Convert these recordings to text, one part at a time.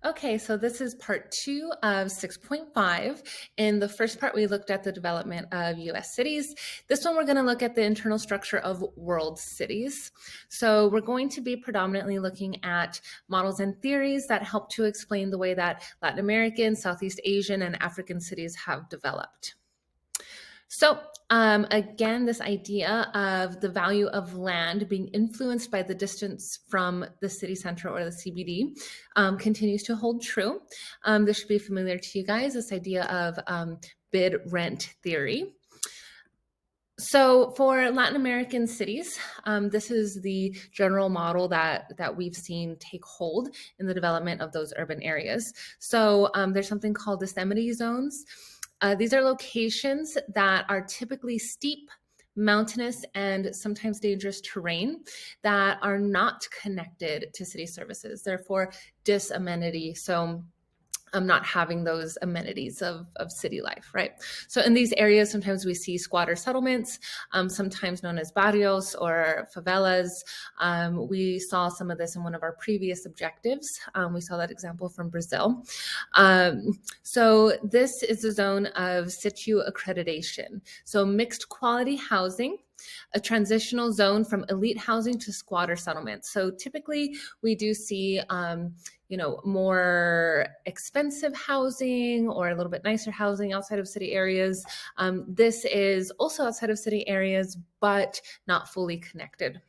Okay, so this is part two of 6.5. In the first part, we looked at the development of US cities. This one, we're going to look at the internal structure of world cities. So we're going to be predominantly looking at models and theories that help to explain the way that Latin American, Southeast Asian, and African cities have developed. So again, this idea of the value of land being influenced by the distance from the city center or the CBD continues to hold true. This should be familiar to you guys, this idea of bid rent theory. So for Latin American cities, this is the general model that we've seen take hold in the development of those urban areas. So there's something called disseminity zones. These are locations that are typically steep, mountainous, and sometimes dangerous terrain that are not connected to city services, therefore disamenity. So not having those amenities of city life, right? So in these areas, sometimes we see squatter settlements, sometimes known as barrios or favelas. We saw some of this in one of our previous objectives. We saw that example from Brazil. So this is a zone of situ accreditation. So mixed quality housing, a transitional zone from elite housing to squatter settlements. So typically we do see more expensive housing or a little bit nicer housing outside of city areas. This is also outside of city areas, but not fully connected.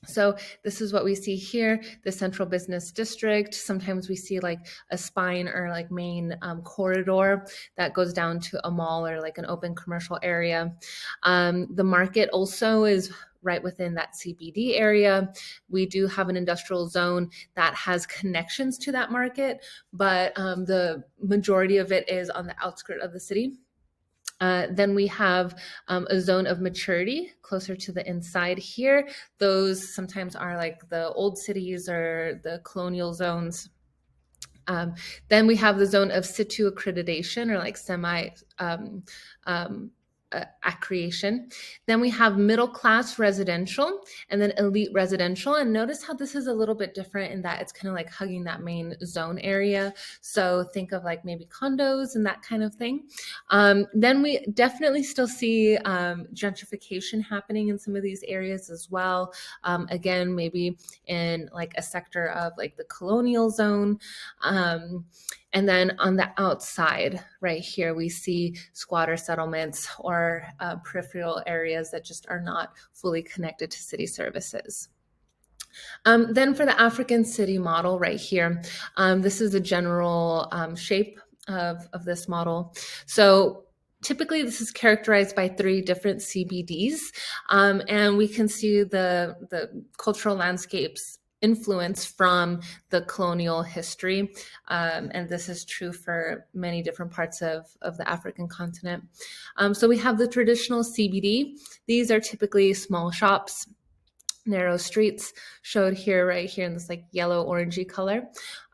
So this is what we see here, the central business district. Sometimes we see like a spine or like main corridor that goes down to a mall or like an open commercial area. The market also is right within that CBD area. We do have an industrial zone that has connections to that market, but the majority of it is on the outskirts of the city. Then we have a zone of maturity closer to the inside here. Those sometimes are like the old cities or the colonial zones. Then we have the zone of situ accreditation or like semi accretion. Then we have middle class residential and then elite residential. And notice how this is a little bit different in that it's kind of like hugging that main zone area. So think of like maybe condos and that kind of thing. Then we definitely still see gentrification happening in some of these areas as well. Again, maybe in like a sector of like the colonial zone. And then on the outside, right here, we see squatter settlements or peripheral areas that just are not fully connected to city services. Then for the African city model right here, this is a general shape of this model. So typically, this is characterized by 3 different CBDs, and we can see the cultural landscapes influence from the colonial history, and this is true for many different parts of the African continent. So we have the traditional CBD. These are typically small shops, narrow streets, showed here, right here in this like yellow orangey color.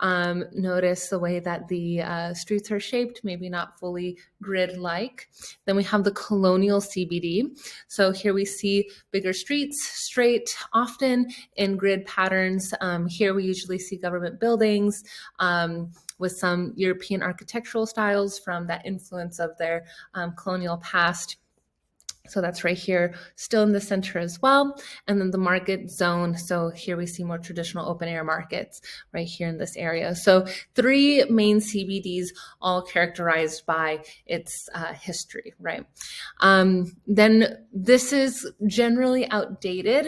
Notice the way that the streets are shaped, maybe not fully grid-like. Then we have the colonial CBD. So here we see bigger streets, straight, often in grid patterns. Here we usually see government buildings with some European architectural styles from that influence of their colonial past. So that's right here, still in the center as well. And then the market zone. So here we see more traditional open air markets right here in this area. So 3 main CBDs, all characterized by its history, right? Then this is generally outdated.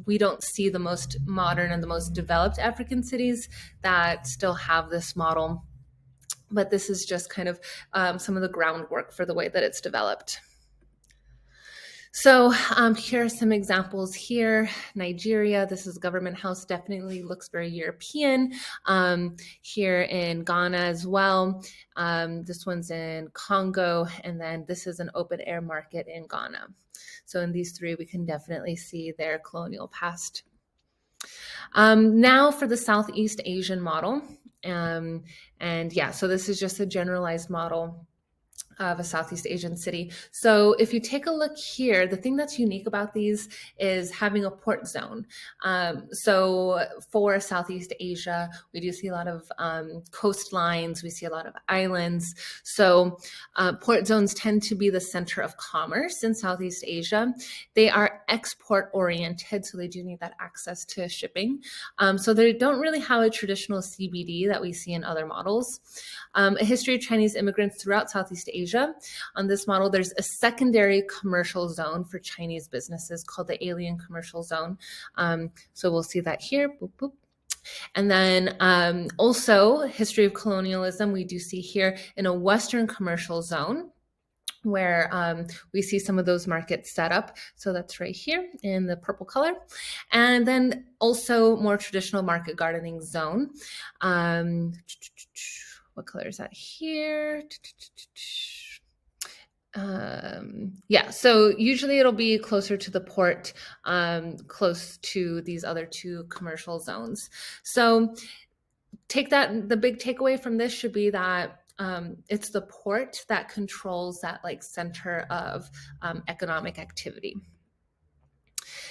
We don't see the most modern and the most developed African cities that still have this model. But this is just kind of some of the groundwork for the way that it's developed. So here are some examples here. Nigeria, this is Government House, definitely looks very European. Here in Ghana as well. This one's in Congo, and then this is an open air market in Ghana. So in these 3, we can definitely see their colonial past. Now for the Southeast Asian model. And yeah, so this is just a generalized model. of a Southeast Asian city. So if you take a look here, the thing that's unique about these is having a port zone. So for Southeast Asia, we do see a lot of coastlines, we see a lot of islands. So port zones tend to be the center of commerce in Southeast Asia. They are export oriented, so they do need that access to shipping. So they don't really have a traditional CBD that we see in other models. A history of Chinese immigrants throughout Southeast Asia. On this model, there's a secondary commercial zone for Chinese businesses called the Alien Commercial Zone. So we'll see that here. Boop, boop. And then also history of colonialism, we do see here in a Western commercial zone where we see some of those markets set up. So that's right here in the purple color. And then also more traditional market gardening zone. What color is that here? Yeah, so usually it'll be closer to the port, close to these other two commercial zones. So the big takeaway from this should be that it's the port that controls that like center of economic activity.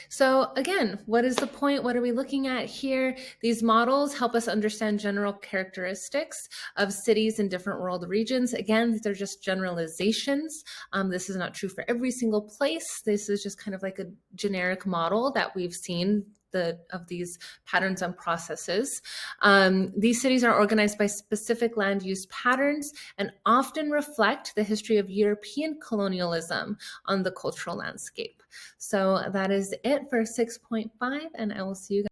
So again, what is the point? What are we looking at here? These models help us understand general characteristics of cities in different world regions. Again, these are just generalizations. This is not true for every single place. This is just kind of like a generic model that we've seen of these patterns and processes. These cities are organized by specific land use patterns and often reflect the history of European colonialism on the cultural landscape. So that is it for 6.5, and I will see you guys